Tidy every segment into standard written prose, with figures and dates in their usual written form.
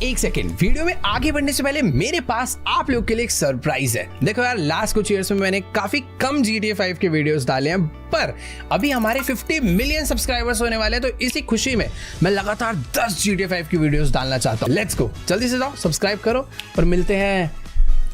एक second, video में आगे बढ़ने से पहले मेरे पास आप लोग के लिए एक सरप्राइज है। देखो यार, लास्ट कुछ ईयर्स में मैंने काफी कम GTA 5 के वीडियोस डाले हैं, पर अभी हमारे 50 मिलियन सब्सक्राइबर्स होने वाले हैं, तो इसी खुशी में मैं लगातार 10 GTA 5 की वीडियोस डालना चाहता हूँ। लेट्स गो, जल्दी से जाओ, सब्सक्राइब करो और मिलते हैं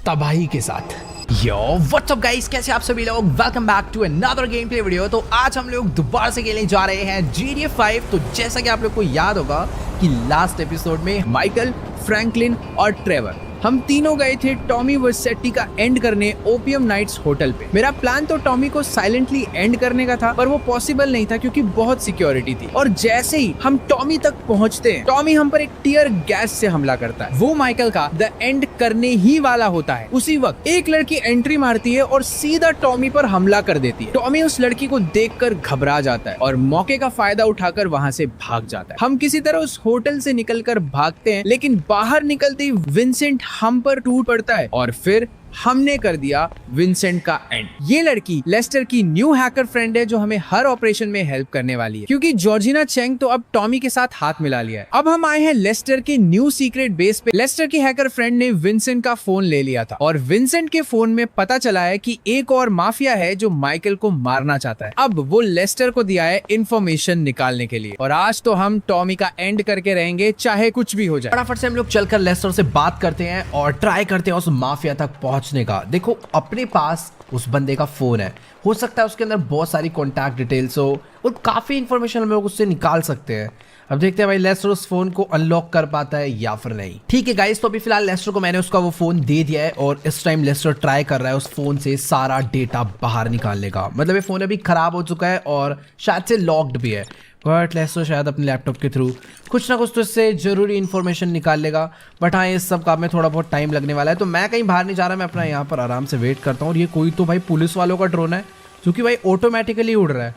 तबाही के साथ। यो व्हाट्स अप गाइस, कैसे आप सभी लोग? Welcome back to another game play video. तो आज हम लोग दोबारा से खेलने जा रहे हैं GTA 5। तो जैसा कि आप लोग को याद होगा कि लास्ट एपिसोड में माइकल, फ्रैंकलिन और ट्रेवर हम तीनों गए थे टॉमी वर्सेटी का एंड करने ओपियम नाइट्स होटल पे। मेरा प्लान तो टॉमी को साइलेंटली एंड करने का था, पर वो पॉसिबल नहीं था क्योंकि बहुत सिक्योरिटी थी। और जैसे ही हम टॉमी तक पहुंचते हैं, टॉमी हम पर एक टीयर गैस से हमला करता है। वो माइकल का द एंड करने ही वाला होता है। उसी वक्त एक लड़की एंट्री मारती है और सीधा टॉमी पर हमला कर देती है। टॉमी उस लड़की को देखकर घबरा जाता है और मौके का फायदा उठाकर वहाँ से भाग जाता है। हम किसी तरह उस होटल से निकलकर भागते हैं, लेकिन बाहर निकलते ही विंसेंट हम पर टूट पड़ता है और फिर हमने कर दिया विंसेंट का एंड। ये लड़की लेस्टर की न्यू हैकर फ्रेंड है जो हमें हर ऑपरेशन में हेल्प करने वाली है, क्योंकि जॉर्जिना चेंग तो अब टॉमी के साथ हाथ मिला लिया है। अब हम आए हैं लेस्टर के न्यू सीक्रेट बेस पे। लेस्टर की हैकर फ्रेंड ने विंसेंट का फोन ले लिया था और विंसेंट के फोन में पता चला है कि एक और माफिया है जो माइकल को मारना चाहता है। अब वो लेस्टर को दिया है इंफॉर्मेशन निकालने के लिए, और आज तो हम टॉमी का एंड करके रहेंगे, चाहे कुछ भी हो जाए। फटाफट से हम लोग चलकर लेस्टर से बात करते हैं और ट्राई करते हैं उस माफिया तक पहुंचने का। देखो, अपने पास उस बंदे का फोन है, हो सकता है उसके अंदर बहुत सारी कॉन्टैक्ट डिटेल्स हो और काफी इंफॉर्मेशन हम लोग उससे निकाल सकते हैं। अब देखते हैं भाई लेस्टर उस फोन को अनलॉक कर पाता है या फिर नहीं। ठीक है गाइस, तो अभी फिलहाल लेस्टर को मैंने उसका वो फोन दे दिया है और इस टाइम लेस्टर ट्राई कर रहा है उस फोन से सारा डेटा बाहर निकालने का। मतलब ये फोन अभी खराब हो चुका है और शायद से लॉक्ड भी है, बट लेस्टर शायद अपने लैपटॉप के थ्रू कुछ ना कुछ तो इससे जरूरी इन्फॉर्मेशन निकाल लेगा। बट हाँ, इस सब काम में थोड़ा बहुत टाइम लगने वाला है, तो मैं कहीं बाहर नहीं जा रहा, मैं अपना यहाँ पर आराम से वेट करता हूँ। और ये कोई तो भाई पुलिस वालों का ड्रोन है जो कि भाई ऑटोमेटिकली उड़ रहा है।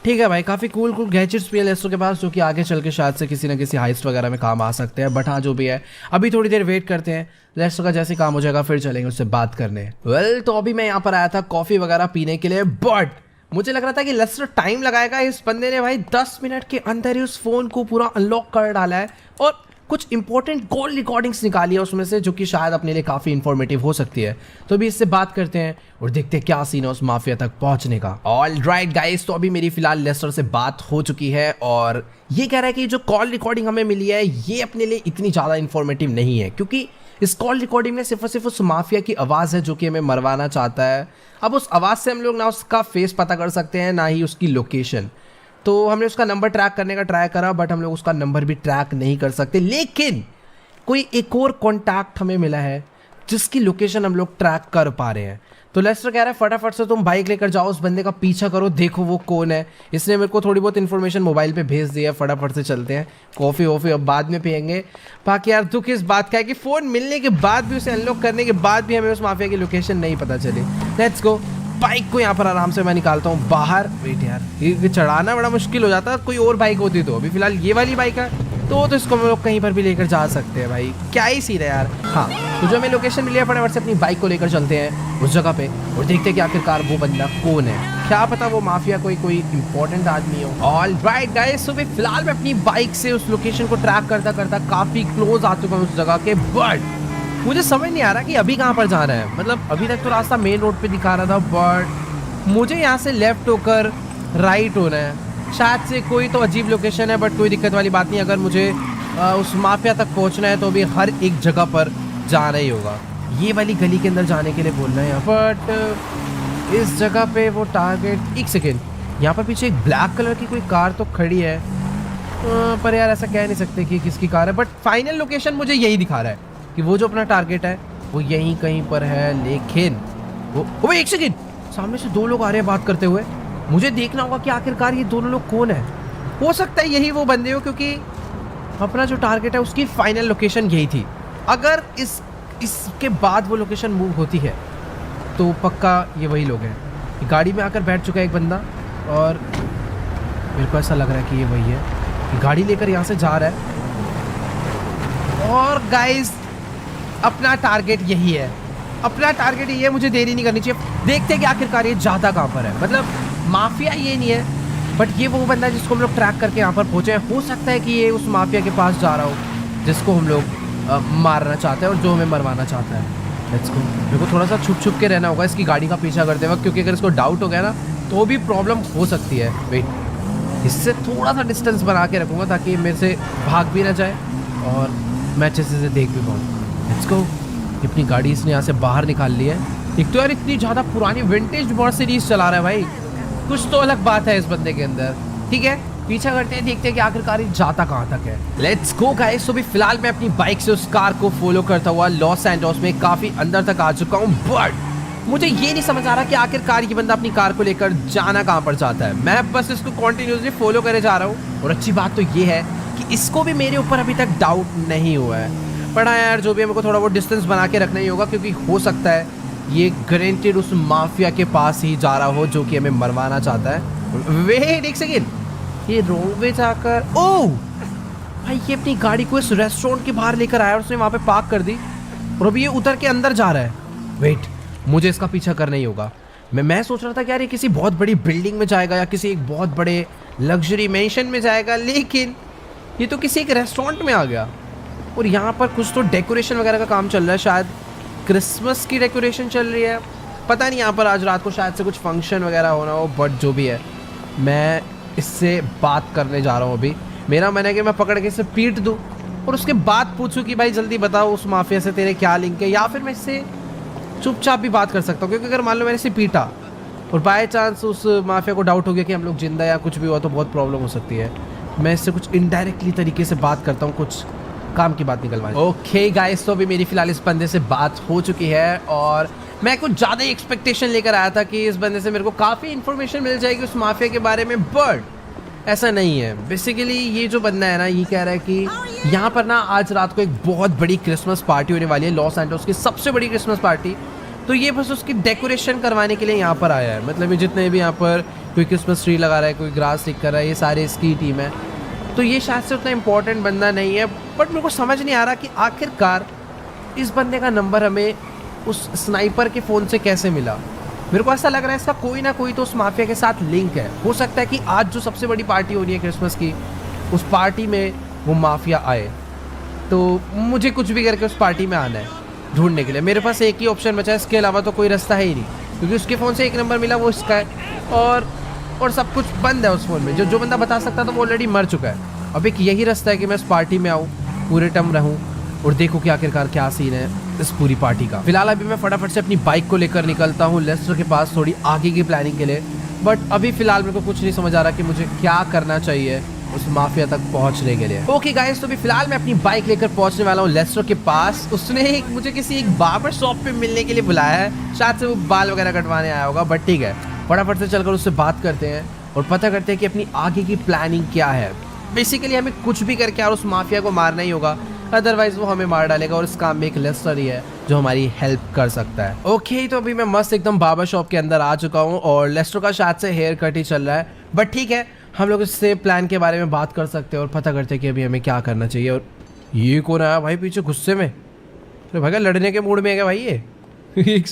ठीक है भाई, काफ़ी कूल गैजेट्स भी है लेस्टर के पास, जो कि आगे चल के शायद से किसी ना किसी हाइस्ट वगैरह में काम आ सकते हैं। बट हाँ, जो भी है अभी थोड़ी देर वेट करते हैं, लेस्टर का जैसे काम हो जाएगा फिर चलेंगे उससे बात करने। वेल, तो अभी मैं यहाँ पर आया था कॉफ़ी वगैरह पीने के लिए, बट मुझे लग रहा था कि लेस्टर टाइम लगाएगा। इस बंदे ने भाई 10 मिनट के अंदर ही उस फोन को पूरा अनलॉक कर डाला है और कुछ इंपॉर्टेंट कॉल रिकॉर्डिंग्स निकाली है उसमें से, जो कि शायद अपने लिए काफ़ी इंफॉर्मेटिव हो सकती है। तो अभी इससे बात करते हैं और देखते हैं क्या सीन है उस माफिया तक पहुंचने का। ऑल राइट गाइस, तो अभी मेरी फिलहाल लेस्टर से बात हो चुकी है और ये कह रहा है कि जो कॉल रिकॉर्डिंग हमें मिली है ये अपने लिए इतनी ज़्यादा इंफॉर्मेटिव नहीं है, क्योंकि इस कॉल रिकॉर्डिंग में सिर्फ और सिर्फ उस माफिया की आवाज़ है जो कि हमें मरवाना चाहता है। अब उस आवाज़ से हम लोग ना उसका फेस पता कर सकते हैं, ना ही उसकी लोकेशन। तो हमने उसका नंबर ट्रैक करने का ट्राई करा, बट हम लोग उसका नंबर भी ट्रैक नहीं कर सकते। लेकिन कोई एक और कॉन्टैक्ट हमें मिला है जिसकी लोकेशन हम लोग ट्रैक कर पा रहे हैं। तो लेस्टर कह रहा है फटाफट से तुम बाइक लेकर जाओ, उस बंदे का पीछा करो, देखो वो कौन है। इसने मेरे को थोड़ी बहुत इन्फॉर्मेशन मोबाइल पे भेज दी है, फटाफट से चलते हैं। कॉफ़ी वॉफ़ी अब बाद में पियेंगे। बाकी यार दुख इस बात का है कि फ़ोन मिलने के बाद भी, उसे अनलॉक करने के बाद भी हमें उस माफिया की लोकेशन नहीं पता चली। लेट्स गो, बाइक को यहाँ पर आराम से मैं निकालता हूँ बाहर। वेट यार, ये चढ़ाना बड़ा मुश्किल हो जाता है, कोई और बाइक होती तो। अभी फिलहाल ये वाली बाइक है तो इसको हम लोग कहीं पर भी लेकर जा सकते हैं भाई। क्या ही सीन है यार। हाँ, तो जो हमें लोकेशन मिली है फटाफट से अपनी बाइक को लेकर चलते हैं उस जगह पे और देखते हैं कि आखिरकार वो बंदा कौन है। क्या पता वो माफिया कोई इंपॉर्टेंट आदमी हो। ऑल राइट गाइस, तो फिलहाल मैं अपनी बाइक से उस लोकेशन को ट्रैक करता करता काफ़ी क्लोज आ चुका हूँ उस जगह के। बट मुझे समझ नहीं आ रहा कि अभी कहाँ पर जाना है। मतलब अभी तक तो रास्ता मेन रोड पर दिखा रहा था, बट मुझे यहाँ से लेफ्ट होकर राइट होना है। शायद से कोई तो अजीब लोकेशन है, बट कोई दिक्कत वाली बात नहीं। अगर मुझे उस माफिया तक पहुंचना है तो भी हर एक जगह पर जाना ही होगा। ये वाली गली के अंदर जाने के लिए बोलना है, बट इस जगह पे वो टारगेट। एक सेकेंड, यहाँ पर पीछे एक ब्लैक कलर की कोई कार तो खड़ी है, पर यार ऐसा कह नहीं सकते कि किसकी कार है। बट फाइनल लोकेशन मुझे यही दिखा रहा है कि वो जो अपना टारगेट है वो यहीं कहीं पर है। लेकिन वो एक सेकेंड, सामने से दो लोग आ रहे हैं बात करते हुए। मुझे देखना होगा कि आखिरकार ये दोनों लोग कौन है। हो सकता है यही वो बंदे हो, क्योंकि अपना जो टारगेट है उसकी फाइनल लोकेशन यही थी। अगर इसके बाद वो लोकेशन मूव होती है तो पक्का ये वही लोग हैं। गाड़ी में आकर बैठ चुका है एक बंदा और मेरे को ऐसा लग रहा है कि ये वही है। गाड़ी लेकर यहाँ से जा रहा है और गाइस अपना टारगेट यही है। अपना टारगेट यही है, मुझे देरी नहीं करनी चाहिए। देखते हैं कि आखिरकार ये जाता कहाँ पर है। मतलब माफिया ये नहीं है, बट ये वो बंदा जिसको हम लोग ट्रैक करके यहाँ पर पहुंचे हैं। हो सकता है कि ये उस माफिया के पास जा रहा हो जिसको हम लोग मारना चाहता है और जो हमें मरवाना चाहता है। Let's go. मेरे को थोड़ा सा छुप के रहना होगा इसकी गाड़ी का पीछा करते वक्त, क्योंकि अगर इसको डाउट हो गया ना तो भी प्रॉब्लम हो सकती है। वेट, इससे थोड़ा सा डिस्टेंस बना के रखूँगा ताकि मेरे से भाग भी ना जाए और मैं अच्छे से देख भी पाऊँ। Let's go. अपनी गाड़ी इसने यहाँ से बाहर निकाल ली है। एक तो यार इतनी ज़्यादा पुरानी विंटेज मर्सिडीज चला रहा है भाई, कुछ तो अलग बात है इस बंदे के अंदर। ठीक है, पीछा करते हैं, देखते हैं कि आखिरकार ये जाता कहाँ तक है। Let's go guys. तो भी फिलहाल मैं अपनी बाइक से उस कार को फॉलो करता हुआ लॉस सैंटोस में काफ़ी अंदर तक आ चुका हूँ, बट मुझे ये नहीं समझ आ रहा कि आखिरकार ये बंदा अपनी कार को लेकर जाना कहाँ पर चाहता है। मैं बस इसको कॉन्टिन्यूसली फॉलो करे जा रहा हूँ और अच्छी बात तो ये है कि इसको भी मेरे ऊपर अभी तक डाउट नहीं हुआ है। पर हाँ यार, जो भी मेरे को थोड़ा बहुत डिस्टेंस बना के रखना ही होगा, क्योंकि हो सकता है ये गारंटेड उस माफिया के पास ही जा रहा हो जो कि हमें मरवाना चाहता है। वेट एक सेकेंड, ये रोड वे जाकर, ओह भाई ये अपनी गाड़ी को इस रेस्टोरेंट के बाहर लेकर आया और उसने वहाँ पे पार्क कर दी और अभी ये उतर के अंदर जा रहा है। वेट, मुझे इसका पीछा करना ही होगा। मैं सोच रहा था कि यार ये किसी बहुत बड़ी बिल्डिंग में जाएगा या किसी एक बहुत बड़े लग्जरी मैंशन में जाएगा, लेकिन ये तो किसी एक रेस्टोरेंट में आ गया और यहाँ पर कुछ तो डेकोरेशन वगैरह का काम चल रहा है, शायद क्रिसमस की डेकोरेशन चल रही है, पता नहीं। यहाँ पर आज रात को शायद से कुछ फंक्शन वगैरह होना हो, बट जो भी है मैं इससे बात करने जा रहा हूँ। अभी मेरा मन है कि मैं पकड़ के इसे पीट दूँ और उसके बाद पूछूँ कि भाई जल्दी बताओ उस माफिया से तेरे क्या लिंक है, या फिर मैं इससे चुपचाप भी बात कर सकता हूँ। क्योंकि अगर मान लो मैंने इसे पीटा और बाय चांस उस माफिया को डाउट हो गया कि हम लोग जिंदा या कुछ भी हुआ तो बहुत प्रॉब्लम हो सकती है। मैं इससे कुछ इनडायरेक्टली तरीके से बात करता हूँ, कुछ काम की बात निकलवाई। ओके गाइस, तो अभी मेरी फिलहाल इस बंदे से बात हो चुकी है और मैं कुछ ज़्यादा ही एक्सपेक्टेशन लेकर आया था कि इस बंदे से मेरे को काफ़ी इन्फॉर्मेशन मिल जाएगी उस माफिया के बारे में, बट ऐसा नहीं है। बेसिकली ये जो बंदा है ना, ये कह रहा है कि यहाँ पर ना आज रात को एक बहुत बड़ी क्रिसमस पार्टी होने वाली है, लॉस सैंटोस की सबसे बड़ी क्रिसमस पार्टी। तो ये बस उसकी डेकोरेशन करवाने के लिए यहाँ पर आया है। मतलब ये जितने भी यहाँ पर कोई क्रिसमस ट्री लगा रहा है, कोई ग्रास स्टिक कर रहा है, ये सारे इसकी टीम है। तो ये शायद से उतना इम्पोर्टेंट बंदा नहीं है, बट मेरे को समझ नहीं आ रहा कि आखिरकार इस बंदे का नंबर हमें उस स्नाइपर के फ़ोन से कैसे मिला। मेरे को ऐसा लग रहा है इसका कोई ना कोई तो उस माफिया के साथ लिंक है। हो सकता है कि आज जो सबसे बड़ी पार्टी हो रही है क्रिसमस की, उस पार्टी में वो माफिया आए। तो मुझे कुछ भी करके उस पार्टी में आना है ढूंढने के लिए। मेरे पास एक ही ऑप्शन बचा है, इसके अलावा तो कोई रास्ता है ही नहीं, क्योंकि उसके फ़ोन से एक नंबर मिला वो इसका है और सब कुछ बंद है उस फ़ोन में। जो बंदा बता सकता था वो ऑलरेडी मर चुका है। अब एक यही रास्ता है कि मैं इस पार्टी में आऊँ, पूरे टर्म रहूँ और देखो कि आखिरकार क्या सीन है इस पूरी पार्टी का। फिलहाल अभी मैं फटाफट से अपनी बाइक को लेकर निकलता हूँ लेस्टर के पास थोड़ी आगे की प्लानिंग के लिए, बट अभी फिलहाल मेरे को कुछ नहीं समझ आ रहा कि मुझे क्या करना चाहिए उस माफिया तक पहुंचने के लिए। ओके गाइस, तो भी फिलहाल मैं अपनी बाइक लेकर पहुंचने वाला हूँ लेस्टर के पास। उसने मुझे किसी एक बार्बर शॉप पे मिलने के लिए बुलाया है, शायद से वो बाल वगैरह कटवाने आया होगा, बट ठीक है फटाफट से चलकर उससे बात करते हैं और पता करते हैं कि अपनी आगे की प्लानिंग क्या है। बेसिकली हमें कुछ भी करके और उस माफिया को मारना ही होगा, अदरवाइज वो हमें मार डालेगा और इस काम में एक लेस्टर ही है जो हमारी हेल्प कर सकता है। ओके, तो अभी मैं मस्त एकदम बार्बर शॉप के अंदर आ चुका हूँ और लेस्टर का शायद से हेयर कट ही चल रहा है, बट ठीक है हम लोग इससे प्लान के बारे में बात कर सकते हैं और पता करते हैं कि अभी हमें क्या करना चाहिए। और ये कौन आया भाई पीछे गुस्से में? अरे भाई लड़ने के मूड में है क्या भाई ये?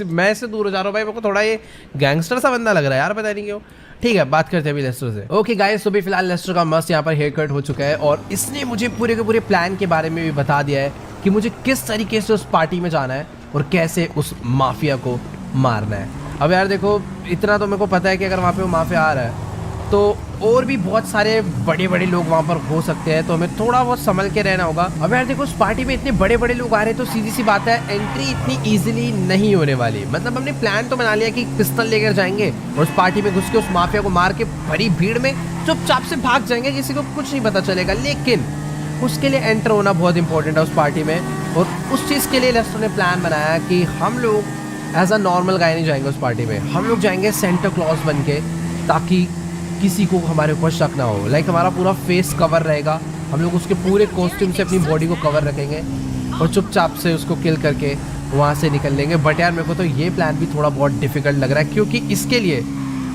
मैं इससे दूर हो जा रहा हूँ भाई, मेरे को थोड़ा ये गैंगस्टर सा बंदा लग रहा है यार, पता नहीं क्यों। ठीक है, बात करते हैं अभी लेस्टर से। ओके गाइस, तो भी फिलहाल लेस्टर का मस्त यहाँ पर हेयर कट हो चुका है और इसने मुझे पूरे के पूरे प्लान के बारे में भी बता दिया है कि मुझे किस तरीके से उस पार्टी में जाना है और कैसे उस माफिया को मारना है। अब यार देखो, इतना तो मेरे को पता है कि अगर वहाँ पे वो माफिया आ रहा है तो और भी बहुत सारे बड़े बड़े लोग वहाँ पर हो सकते हैं, तो हमें थोड़ा बहुत संभल के रहना होगा। अब यार देखो, उस पार्टी में इतने बड़े बड़े लोग आ रहे हैं तो सीधी सी बात है एंट्री इतनी इजीली नहीं होने वाली। मतलब हमने प्लान तो बना लिया कि पिस्तौल लेकर जाएंगे और उस पार्टी में घुस के उस माफिया को मार के भरी भीड़ में चुपचाप से भाग जाएंगे, किसी को कुछ नहीं पता चलेगा। लेकिन उसके लिए एंटर होना बहुत इंपॉर्टेंट है उस पार्टी में, और उस चीज़ के लिए लेस्टर ने प्लान बनाया कि हम लोग एज अ नॉर्मल गाय नहीं जाएंगे उस पार्टी में, हम लोग जाएंगे सेंटा क्लॉज बन के, ताकि किसी को हमारे ऊपर शक ना हो। लाइक हमारा पूरा फेस कवर रहेगा, हम लोग उसके पूरे कॉस्ट्यूम से अपनी बॉडी को कवर रखेंगे और चुपचाप से उसको किल करके वहाँ से निकल लेंगे। बट यार मेरे को तो ये प्लान भी थोड़ा बहुत डिफिकल्ट लग रहा है, क्योंकि इसके लिए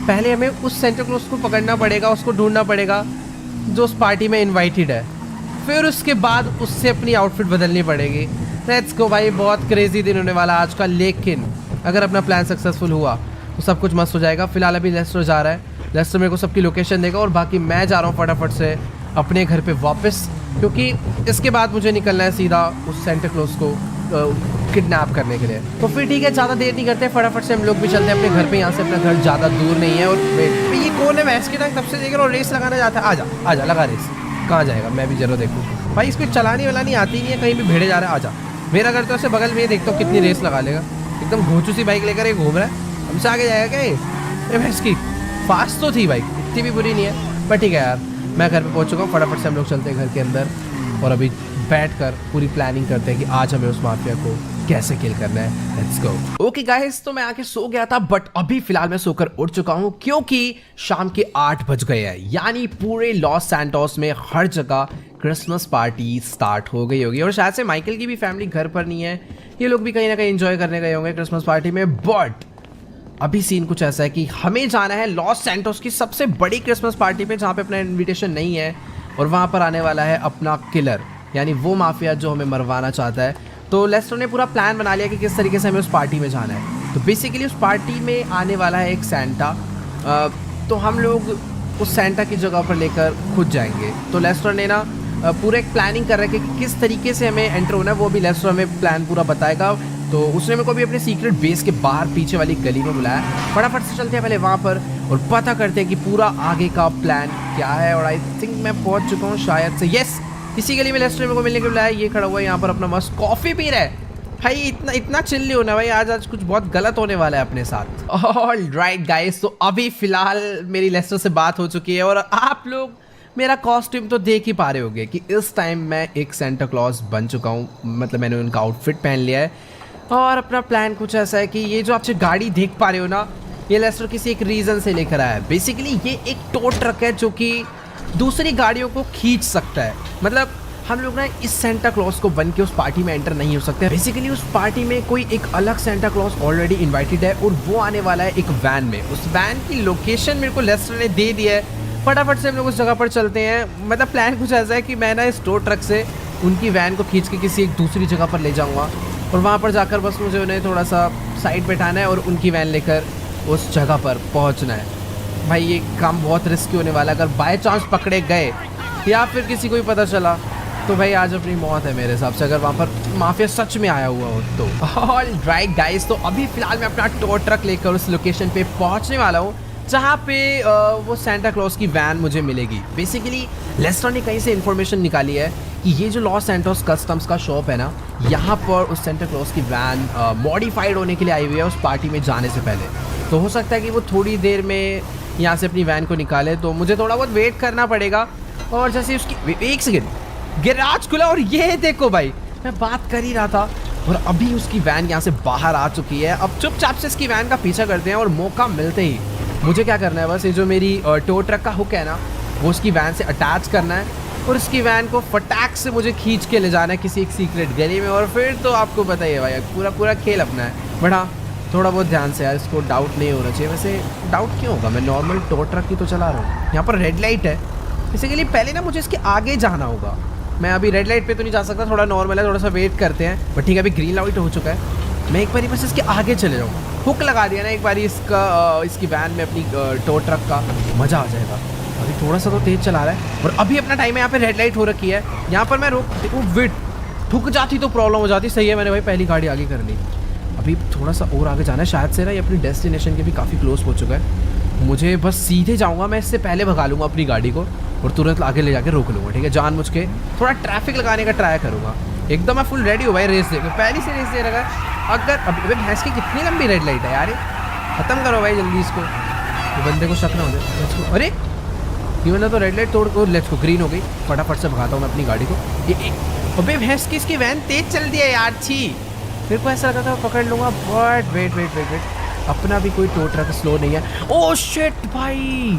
पहले हमें उस सेंटा क्लॉज को पकड़ना पड़ेगा, उसको ढूंढना पड़ेगा जो उस पार्टी में इन्वाइटेड है, फिर उसके बाद उससे अपनी आउटफिट बदलनी पड़ेगी। लेट्स गो भाई, बहुत क्रेजी दिन होने वाला आज का, लेकिन अगर अपना प्लान सक्सेसफुल हुआ तो सब कुछ मस्त हो जाएगा। फिलहाल अभी लेस्टर जा रहा है, लेस्टर मेरे को सबकी लोकेशन देगा और बाकी मैं जा रहा हूँ फटाफट से अपने घर पे वापस क्योंकि इसके बाद मुझे निकलना है सीधा उस सेंटा क्लॉज को किडनैप करने के लिए। तो फिर ठीक है, ज़्यादा देर नहीं करते, फटाफट से हम लोग भी चलते हैं अपने घर पे। यहाँ से अपना घर ज़्यादा दूर नहीं है। और ये कौन है भैंस की टांग तब से देख रहा हूँ रेस लगाना चाहता है। आजा आजा लगा रेस, कहाँ जाएगा मैं भी जरूर देखूँ। भाई इसको चलानी वालानी आती नहीं है, कहीं भी भिड़े जा रहा है। आजा मेरा घर तो ऐसे बगल में, देखता हूँ कितनी रेस लगा लेगा। एकदम घोचू सी बाइक लेकर ये घूम रहा है, हमसे आगे जाएगा क्या ये भैंस की? फास्ट तो थी बाइक, इतनी भी बुरी नहीं है, पर ठीक है यार। मैं घर पे पहुंच चुका हूँ, फटाफट से हम लोग चलते हैं घर के अंदर और अभी बैठकर पूरी प्लानिंग करते हैं कि आज हमें उस माफिया को कैसे किल करना है। Let's go. ओके गाइस, तो मैं आके सो गया था, बट अभी फिलहाल मैं सोकर उठ चुका हूँ क्योंकि शाम के 8 बज गए हैं। यानी पूरे लॉस सैंटोस में हर जगह क्रिसमस पार्टी स्टार्ट हो गई होगी। और शायद से माइकल की भी फैमिली घर पर नहीं है, ये लोग भी कहीं ना कहीं एंजॉय करने गए होंगे क्रिसमस पार्टी में। बट अभी सीन कुछ ऐसा है कि हमें जाना है लॉस सैंटोस की सबसे बड़ी क्रिसमस पार्टी पे, जहाँ पे अपना इनविटेशन नहीं है। और वहाँ पर आने वाला है अपना किलर, यानी वो माफिया जो हमें मरवाना चाहता है। तो लेस्टर ने पूरा प्लान बना लिया कि किस तरीके से हमें उस पार्टी में जाना है। तो बेसिकली उस पार्टी में आने वाला है एक सैंटा, तो हम लोग उस सैंटा की जगह पर लेकर खुद जाएंगे। तो लेस्टर ने ना पूरा एक प्लानिंग कर रखी है कि किस तरीके से हमें एंटर होना है, वो भी लेस्टर हमें प्लान पूरा बताएगा। तो उसने मेरे को भी अपने सीक्रेट बेस के बाहर पीछे वाली गली में बुलाया। फटाफट से चलते हैं पहले वहाँ पर और पता करते हैं कि पूरा आगे का प्लान क्या है। और आई थिंक मैं पहुँच चुका हूँ शायद से, यस, इसी गली में लेस्टर मेरे को मिलने के बुलाया। ये खड़ा हुआ है यहाँ पर, अपना मस्त कॉफ़ी पी रहा है। भाई इतना चिल नहीं होना भाई, आज कुछ बहुत गलत होने वाला है अपने साथ। ऑलराइट गाइस, तो अभी फिलहाल मेरी लेस्टर से बात हो चुकी है और आप लोग मेरा कॉस्ट्यूम तो देख ही पा रहे होंगे कि इस टाइम मैं एक सेंटा क्लॉज बन चुका हूँ। मतलब मैंने उनका आउटफिट पहन लिया है और अपना प्लान कुछ ऐसा है कि ये जो आप गाड़ी देख पा रहे हो ना, ये लेस्टर किसी एक रीज़न से लेकर आया है। बेसिकली ये एक टो ट्रक है जो कि दूसरी गाड़ियों को खींच सकता है। मतलब हम लोग ना इस सेंटा क्लॉज को बन के उस पार्टी में एंटर नहीं हो सकते। बेसिकली उस पार्टी में कोई एक अलग सेंटा क्लॉज ऑलरेडी इन्वाइटेड है और वो आने वाला है एक वैन में। उस वैन की लोकेशन मेरे को लेस्टर ने दे दी है। फटाफट से हम लोग उस जगह पर चलते हैं। मतलब प्लान कुछ ऐसा है कि मैं ना इस टो ट्रक से उनकी वैन को खींच के किसी एक दूसरी जगह पर ले जाऊंगा और वहाँ पर जाकर बस मुझे उन्हें थोड़ा सा साइड बैठाना है और उनकी वैन लेकर उस जगह पर पहुँचना है। भाई ये काम बहुत रिस्की होने वाला है। अगर बाय चांस पकड़े गए या फिर किसी को भी पता चला तो भाई आज अपनी मौत है मेरे हिसाब से, अगर वहाँ पर माफिया सच में आया हुआ हो तो। ऑलराइट गाइस, तो अभी फिलहाल मैं अपना टो ट्रक लेकर उस लोकेशन पे पहुँचने वाला हूँ जहाँ पे वो सेंटा क्लॉज की वैन मुझे मिलेगी। बेसिकली लेस्टर ने कहीं से इन्फॉर्मेशन निकाली है कि ये जो लॉस सैंटोस कस्टम्स का शॉप है ना, यहाँ पर उस सेंटा क्लॉज की वैन मॉडिफाइड होने के लिए आई हुई है उस पार्टी में जाने से पहले। तो हो सकता है कि वो थोड़ी देर में यहाँ से अपनी वैन को निकाले, तो मुझे थोड़ा बहुत वेट करना पड़ेगा। और जैसे उसकी एक सेकेंड, गैराज खुला और ये देखो भाई, मैं बात कर ही रहा था और अभी उसकी वैन यहाँ से बाहर आ चुकी है। अब चुपचाप से इसकी वैन का पीछा करते हैं और मौका मिलते ही मुझे क्या करना है, बस ये जो मेरी टो ट्रक का हुक है ना, वो उसकी वैन से अटैच करना है और उसकी वैन को फटाक से मुझे खींच के ले जाना है किसी एक सीक्रेट गली में। और फिर तो आपको बताइए भाई, पूरा खेल अपना है। बट हाँ, थोड़ा बहुत ध्यान से यार, इसको डाउट नहीं होना चाहिए। वैसे डाउट क्यों होगा, मैं नॉर्मल टो ट्रक ही तो चला रहा हूँ। यहाँ पर रेड लाइट है, बेसिकली पहले ना मुझे इसके आगे जाना होगा। मैं अभी रेड लाइट पे तो नहीं जा सकता, थोड़ा नॉर्मल है, थोड़ा सा वेट करते हैं। बट ठीक है, अभी ग्रीन लाइट हो चुका है। मैं एक बार बस इसके आगे चले जाऊँ, हुक लगा दिया ना एक बार इसकी वैन में अपनी टो ट्रक का, मज़ा आ जाएगा। अभी थोड़ा सा तो तेज़ चला रहा है और अभी अपना टाइम है। यहाँ पे रेड लाइट हो रखी है, यहाँ पर मैं वेट ठुक जाती तो प्रॉब्लम हो जाती। सही है, मैंने भाई पहली गाड़ी आगे कर ली। अभी थोड़ा सा और आगे जाना है, शायद से ना ये अपनी डेस्टिनेशन के भी काफ़ी क्लोज हो चुका है। मुझे बस सीधे जाऊँगा, मैं इससे पहले भगा लूँगा अपनी गाड़ी को और तुरंत आगे ले जाके रोक लूँगा। ठीक है, जानबूझ के थोड़ा ट्रैफिक लगाने का ट्राई करूँगा। एकदम मैं फुल रेडी हूँ भाई रेस दे के, पहली से रेस दे रखा है। अगर अभी भैंस की कितनी लंबी रेड लाइट है यार, ख़त्म करो भाई जल्दी इसको, तो बंदे को शक ना हो जाए। अरे ये वाला तो रेड लाइट तोड़ को, लेट्स को ग्रीन हो गई। फटाफट से भगाता हूँ मैं अपनी गाड़ी को। ये अबे भैंस की इसकी वैन तेज चल दी है यार, छी। मेरे को ऐसा लगा था पकड़ लूँगा, बट वेट, अपना भी कोई टो ट्रक स्लो नहीं है। ओह शिट भाई,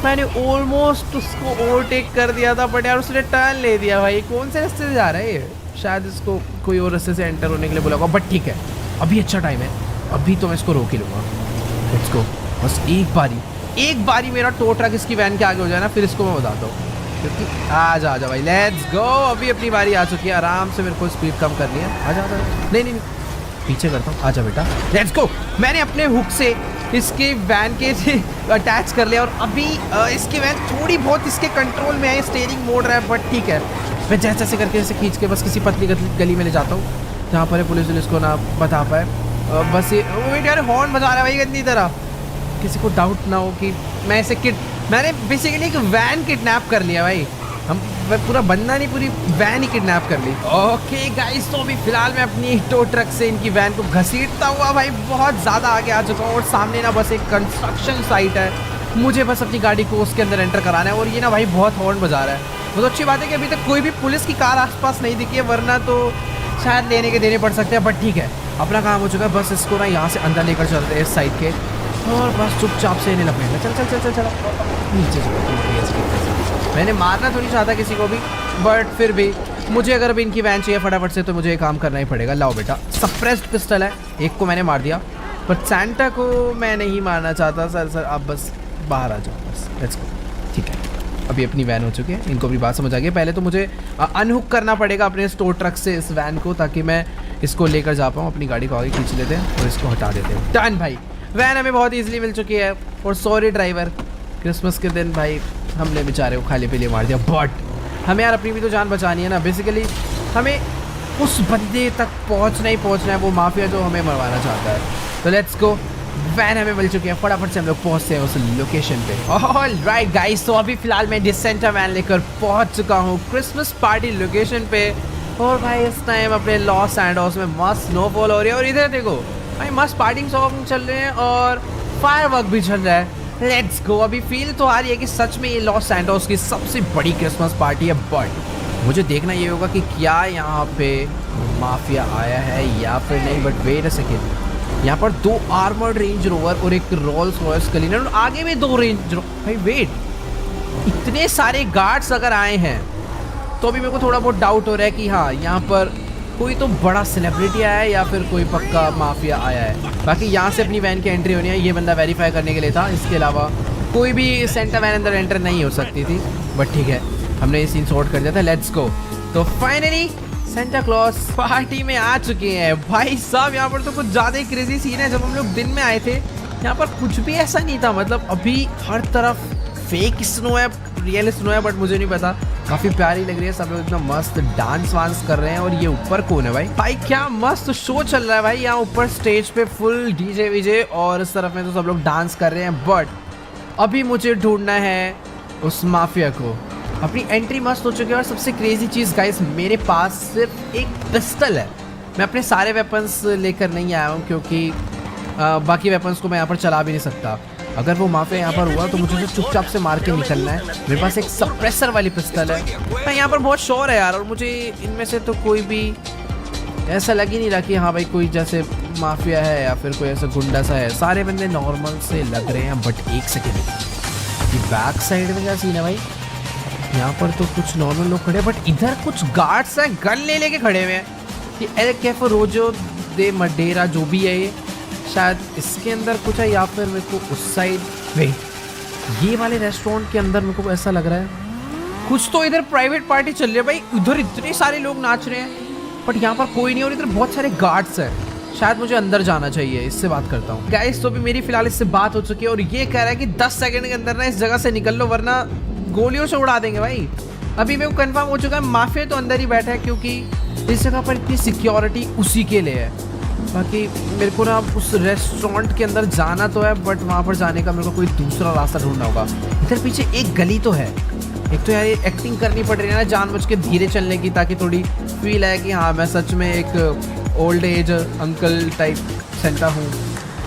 मैंने ऑलमोस्ट उसको ओवरटेक कर दिया था, बट यार उसने टर्न ले दिया भाई। कौन से रास्ते से जा रहा है ये, शायद इसको कोई और रास्ते से एंटर होने के लिए बोला होगा। बट ठीक है, अभी अच्छा टाइम है, अभी तो मैं इसको रोक ही लूँगा। लेट्स गो, बस एक बारी मेरा टो ट्रक इसकी वैन के आगे हो जाए ना, फिर इसको मैं बताता हूँ। क्योंकि आजा भाई, लेट्स गो। अभी अपनी बारी आ चुकी है, आराम से मेरे को स्पीड कम करनी है। आजा नहीं, पीछे करता हूँ, आजा बेटा, लेट्स गो। मैंने अपने हुक से इसके वैन के अटैच कर लिया और अभी इसकी वैन थोड़ी बहुत इसके कंट्रोल में है, स्टीयरिंग मोड़ रहा है। बट ठीक है, मैं जैसे जैसे करके ऐसे खींच के बस किसी पतली गली में ले जाता हूँ जहाँ पर पुलिस को ना बता पाए। बस ये वेट यार, हॉर्न बजा रहा है भाई गंदी तरह, किसी को डाउट ना हो कि मैं ऐसे मैंने बेसिकली एक वैन किडनैप कर लिया भाई। पूरा बंदा नहीं, पूरी वैन ही किडनैप कर ली। ओके गाइस, तो अभी फिलहाल मैं अपनी टो ट्रक से इनकी वैन को घसीटता हुआ भाई बहुत ज़्यादा आगे आ चुका हूँ और सामने ना बस एक कंस्ट्रक्शन साइट है। मुझे बस अपनी गाड़ी को उसके अंदर एंटर कराना है और ये ना भाई बहुत हॉर्न बजा रहा है। बहुत अच्छी बात है कि अभी तक कोई भी पुलिस की कार आसपास नहीं दिखी है, वरना तो शायद लेने के देने पड़ सकते हैं। बट ठीक है, अपना काम हो चुका है। बस इसको ना यहाँ से अंदर लेकर चलते हैं इस साइड के, और बस चुपचाप से इन्हें लपेटना। चल चल चल चल चल नीचे चलो। मैंने मारना तो नहीं चाहता किसी को भी, बट फिर भी मुझे अगर अभी इनकी वैन चाहिए फटाफट से, तो मुझे ये काम करना ही पड़ेगा। लाओ बेटा, सप्रेस्ड पिस्टल है, एक को मैंने मार दिया, बट सैंटा को मैं नहीं मारना चाहता। सर आप बस बाहर आ जाओ, बस लेट्स गो। ठीक है, अभी अपनी वैन हो चुकी है, इनको भी बात समझ आ गई। पहले तो मुझे अनहुक करना पड़ेगा अपने स्टोर ट्रक से इस वैन को, ताकि मैं इसको लेकर जा पाऊँ। अपनी गाड़ी को आगे खींच लेते हैं और इसको हटा देते हैं। डन भाई, वैन हमें बहुत ईजिली मिल चुकी है। और सॉरी ड्राइवर, क्रिसमस के दिन भाई हमने बेचारे को खाली पीले मार दिया, बट हमें यार अपनी भी तो जान बचानी है ना। बेसिकली हमें उस बंदे तक पहुंचना ही पहुंचना है, वो माफिया जो हमें मरवाना चाहता है। तो लेट्स गो, वैन हमें मिल चुकी है, फटाफट से हम लोग पहुंचते हैं उस लोकेशन पे। ऑलराइट गाइस, तो अभी फिलहाल मैं डिसेंटा वैन लेकर पहुंच चुका हूँ क्रिसमस पार्टी लोकेशन पे। और भाई इस टाइम अपने लॉस सैंटोस में मस्त स्नोफॉल हो रही है, और इधर देखो भाई मस्त पार्टी सॉन्ग चल रहे हैं और फायरवर्क भी चल रहा है। Let's go. अभी फील तो आ रही है कि सच में ये लॉस सैंटोस की सबसे बड़ी क्रिसमस पार्टी है, बट मुझे देखना ये होगा कि क्या यहाँ पे माफिया आया है या फिर नहीं। बट वेट अ सेकेंड, यहाँ पर 2 आर्मर्ड रेंज रोवर और एक रोल्स रॉयस क्लीनर और आगे भी 2 रेंज भाई वेट, इतने सारे गार्ड्स अगर आए हैं तो अभी मेरे को थोड़ा बहुत डाउट हो रहा है कि हाँ यहाँ पर कोई तो बड़ा सेलिब्रिटी आया है या फिर कोई पक्का माफिया आया है। बाकी यहाँ से अपनी वैन की एंट्री होनी है, ये बंदा वेरीफाई करने के लिए था। इसके अलावा कोई भी सेंटा वैन अंदर एंटर नहीं हो सकती थी, बट ठीक है, हमने ये सीन सॉर्ट कर दिया था। Let's go. तो फाइनली सेंटा क्लॉज पार्टी में आ चुके हैं भाई साहब। यहाँ पर तो कुछ ज़्यादा ही क्रेजी सीन है। जब हम लोग दिन में आए थे यहाँ पर कुछ भी ऐसा नहीं था, मतलब अभी हर तरफ फेक स्नो है, रियल स्नो है, बट मुझे नहीं पता। काफ़ी प्यारी लग रही है, सब लोग एकदम मस्त डांस वांस कर रहे हैं। और ये ऊपर कौन है भाई क्या मस्त शो चल रहा है भाई। यहाँ ऊपर स्टेज पे फुल डीजे वीजे और इस तरफ में तो सब लोग डांस कर रहे हैं। बट अभी मुझे ढूंढना है उस माफिया को। अपनी एंट्री मस्त हो चुकी है और सबसे क्रेजी चीज़ गाइस, मेरे पास सिर्फ एक पिस्टल है। मैं अपने सारे वेपन्स लेकर नहीं आया हूँ, क्योंकि बाकी वेपन्स को मैं यहाँ पर चला भी नहीं सकता। अगर वो माफिया यहाँ पर हुआ तो मुझे उसे चुपचाप से मार के निकलना है। मेरे पास एक सप्रेसर वाली पिस्टल है। मैं यहाँ पर बहुत शोर है यार, और मुझे इनमें से तो कोई भी ऐसा लग ही नहीं रहा कि हाँ भाई कोई जैसे माफिया है या फिर कोई ऐसा गुंडा सा है। सारे बंदे नॉर्मल से लग रहे हैं। बट एक सेकेंड, ये बैक साइड में क्या सीन है भाई? यहाँ पर तो कुछ नॉर्मल लोग खड़े हैं, बट इधर कुछ गार्ड्स हैं गन ले लेके खड़े हुए हैं। ये एल कैफे रोजो दे मडेरा जो भी है, ये शायद इसके अंदर कुछ है, या फिर मेरे को उस साइड में ये वाले रेस्टोरेंट के अंदर मेरे को ऐसा लग रहा है कुछ तो इधर प्राइवेट पार्टी चल रही है भाई। उधर इतने सारे लोग नाच रहे हैं, बट यहाँ पर कोई नहीं, और इधर बहुत सारे गार्ड्स हैं। शायद मुझे अंदर जाना चाहिए, इससे बात करता हूँ। गाइस तो भी मेरी फिलहाल इससे बात हो चुकी है, और ये कह रहा है कि 10 सेकंड के अंदर ना इस जगह से निकल लो, वरना गोलियों से उड़ा देंगे भाई। अभी मेरे को कंफर्म हो चुका है माफिया तो अंदर ही बैठा है, क्योंकि इस जगह पर इतनी सिक्योरिटी उसी के लिए है। बाकी मेरे को ना उस रेस्टोरेंट के अंदर जाना तो है, बट वहाँ पर जाने का मेरे को कोई दूसरा रास्ता ढूंढना होगा। इधर पीछे एक गली तो है। एक तो यार एक्टिंग करनी पड़ रही है ना जानबूझ के धीरे चलने की, ताकि थोड़ी फील आए कि हाँ मैं सच में एक old age uncle type Santa हूँ।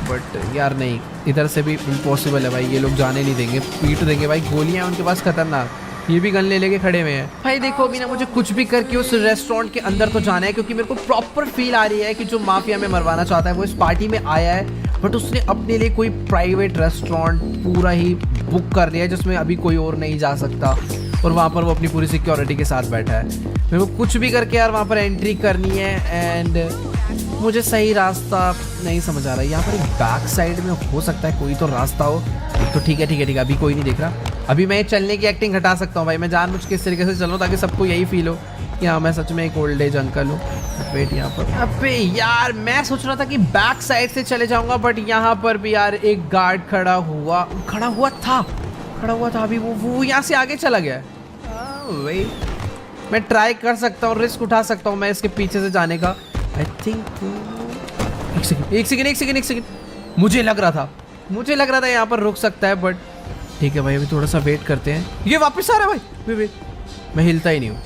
बट यार नहीं, इधर से भी इम्पॉसिबल है भाई। ये लोग जाने नहीं देंगे, पीट देंगे भाई। गोलियाँ उनके पास खतरनाक, ये भी गन ले लेके खड़े हुए हैं भाई। देखो अभी ना मुझे कुछ भी करके उस रेस्टोरेंट के अंदर तो जाना है, क्योंकि मेरे को प्रॉपर फील आ रही है कि जो माफिया में मरवाना चाहता है वो इस पार्टी में आया है, बट उसने अपने लिए कोई प्राइवेट रेस्टोरेंट पूरा ही बुक कर लिया है, जिसमें अभी कोई और नहीं जा सकता, और वहाँ पर वो अपनी पूरी सिक्योरिटी के साथ बैठा है। मेरे को कुछ भी करके यार वहाँ पर एंट्री करनी है, एंड मुझे सही रास्ता नहीं समझ आ रहा है। यहाँ पर एक बैक साइड में हो सकता है कोई तो रास्ता हो। तो ठीक है, अभी कोई नहीं दिख रहा। अभी मैं चलने की एक्टिंग हटा सकता हूँ भाई। मैं जानबूझ के इस तरीके से चल रहा हूँ ताकि सबको यही फील हो कि हाँ मैं सच में एक ओल्ड एज अंकल हूँ। वेट यहाँ पर, अबे यार मैं सोच रहा था कि बैक साइड से चले जाऊँगा, बट यहाँ पर भी यार एक गार्ड खड़ा हुआ था। अभी वो यहाँ से आगे चला गया। वेट मैं ट्राई कर सकता हूँ, रिस्क उठा सकता हूँ मैं इसके पीछे से जाने का। आई थिंक एक सेकेंड मुझे लग रहा था यहाँ पर रुक सकता है, बट ठीक है भाई, अभी थोड़ा सा वेट करते हैं। ये वापस आ रहा है भाई, वेट मैं हिलता ही नहीं हूँ,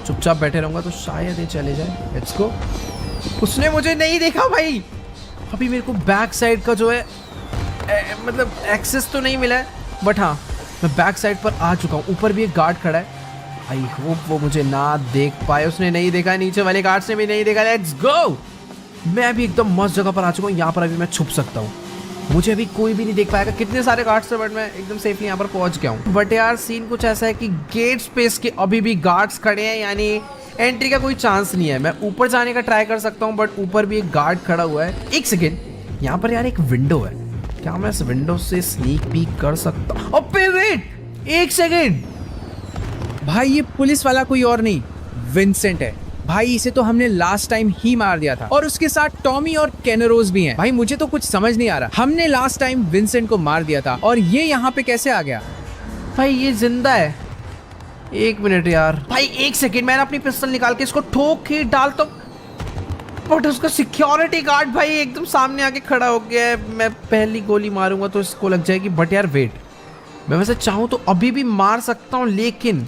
चुपचाप बैठे रहूँगा तो शायद ये चले जाए। Let's go. उसने मुझे नहीं देखा भाई। अभी मेरे को बैक साइड का जो है मतलब एक्सेस तो नहीं मिला है, बट हाँ मैं बैक साइड पर आ चुका हूँ। ऊपर भी एक गार्ड खड़ा है, आई होप वो मुझे ना देख पाए। उसने नहीं देखा, नीचे वाले गार्ड्स ने भी नहीं देखा। Let's go. मैं अभी एकदम मस्त जगह पर आ चुका हूँ, यहाँ पर अभी मैं छुप सकता हूँ, मुझे अभी कोई भी नहीं देख पाएगा। कितने सारे गार्ड्स थे, बट मैं एकदम सेफली यहाँ पर पहुँच गया हूँ। बट यार सीन कुछ ऐसा है कि गेट स्पेस के अभी भी गार्ड्स खड़े हैं, यानी एंट्री का कोई चांस नहीं है। मैं ऊपर जाने का ट्राई कर सकता हूँ, बट ऊपर भी एक गार्ड खड़ा हुआ है। एक सेकेंड, यहाँ पर यार एक विंडो है, क्या मैं इस विंडो से स्नीक पीक कर सकता हूँ? अबे वेट, एक सेकेंड भाई ये पुलिस वाला कोई और नहीं, विंसेंट है भाई। इसे तो हमने लास्ट टाइम ही मार दिया था, और उसके साथ टॉमी और कैनरोज भी हैं। भाई मुझे तो कुछ समझ नहीं आ रहा, हमने लास्ट टाइम विंसेंट को मार दिया था और ये यहाँ पे कैसे आ गया? भाई ये जिंदा है। एक मिनट यार भाई, एक सेकेंड, मैंने अपनी पिस्टल निकाल के इसको ठोक ही डालता हूँ, बट उसका सिक्योरिटी गार्ड भाई एकदम सामने आके खड़ा हो गया है। मैं पहली गोली मारूंगा तो इसको लग जाएगी, बट यार वेट, मैं वैसे चाहूँ तो अभी भी मार सकता हूँ, लेकिन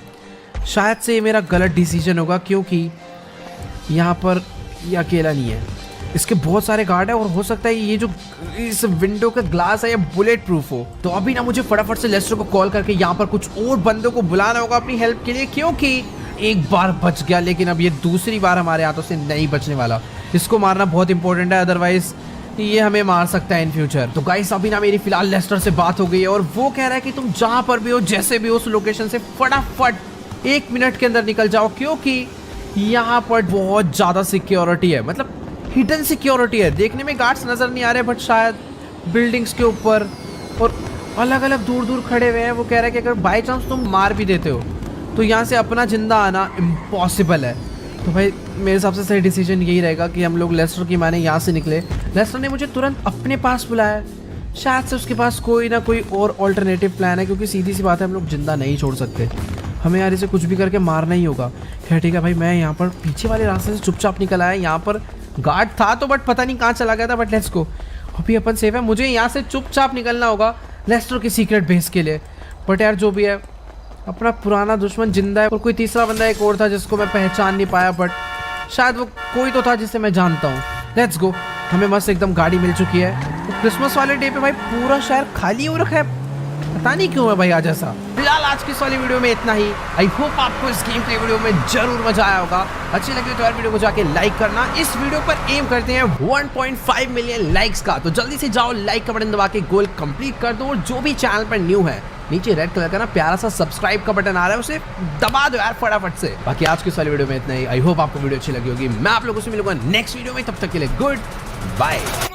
शायद से ये मेरा गलत डिसीजन होगा, क्योंकि यहाँ पर ये अकेला नहीं है, इसके बहुत सारे गार्ड है, और हो सकता है ये जो इस विंडो का ग्लास है ये बुलेट प्रूफ हो। तो अभी ना मुझे फटाफट से लेस्टर को कॉल करके यहाँ पर कुछ और बंदों को बुलाना होगा अपनी हेल्प के लिए, क्योंकि एक बार बच गया, लेकिन अब ये दूसरी बार हमारे हाथों से नहीं बचने वाला। इसको मारना बहुत इंपॉर्टेंट है, अदरवाइज ये हमें मार सकता है इन फ्यूचर। तो गाइस अभी ना मेरी फिलहाल लेस्टर से बात हो गई है, और वो कह रहा है कि तुम जहाँ पर भी हो, जैसे भी हो, उस लोकेशन से फटाफट 1 मिनट के अंदर निकल जाओ, क्योंकि यहाँ पर बहुत ज़्यादा सिक्योरिटी है, मतलब हिडन सिक्योरिटी है। देखने में गार्ड्स नज़र नहीं आ रहे, बट शायद बिल्डिंग्स के ऊपर और अलग अलग दूर दूर खड़े हुए हैं। वो कह रहा है कि अगर बाई चांस तुम मार भी देते हो तो यहाँ से अपना जिंदा आना इम्पॉसिबल है। तो भाई मेरे हिसाब से सही डिसीजन यही रहेगा कि हम लोग लेस्टर की माने यहाँ से निकले। लेस्टर ने मुझे तुरंत अपने पास बुलाया, शायद से उसके पास कोई ना कोई और ऑल्टरनेटिव प्लान है, क्योंकि सीधी सी बात है हम लोग जिंदा नहीं छोड़ सकते, हमें यार इसे कुछ भी करके मारना ही होगा। खैर ठीक है भाई, मैं यहाँ पर पीछे वाले रास्ते से चुपचाप निकल आया। यहाँ पर गार्ड था तो, बट पता नहीं कहाँ चला गया था, बट लेट्स गो, अभी अपन सेफ है। मुझे यहाँ से चुपचाप निकलना होगा लेस्टर की सीक्रेट बेस के लिए। बट यार जो भी है, अपना पुराना दुश्मन जिंदा है, और कोई तीसरा बंदा एक और था जिसको मैं पहचान नहीं पाया, बट शायद वो कोई तो था जिसे मैं जानता हूँ। Let's go. हमें मस्त एकदम गाड़ी मिल चुकी है। तो क्रिसमस वाले डे पे भाई पूरा शहर खाली हो रखा है, पता नहीं क्यों है भाई आज ऐसा। फिलहाल आज की इस वाली वीडियो में इतना ही। आई होप आपको इस गेम प्ले वीडियो में जरूर मजा आया होगा। अच्छी लगी तो यार वीडियो को जाके लाइक करना। इस वीडियो पर एम करते हैं 1.5 मिलियन लाइक्स का, तो जल्दी से जाओ लाइक का बटन दबा के गोल कंप्लीट कर दो। और जो भी चैनल पर न्यू है, नीचे रेड कलर का ना प्यारा सा सब्सक्राइब का बटन आ रहा है, उसे दबा दो यार फटाफट से। बाकी आज की इस वाली वीडियो में इतना ही। आई होप आपको वीडियो अच्छी लगी होगी। मैं आप लोगों से मिलूंगा नेक्स्ट वीडियो में, तब तक के लिए गुड बाय।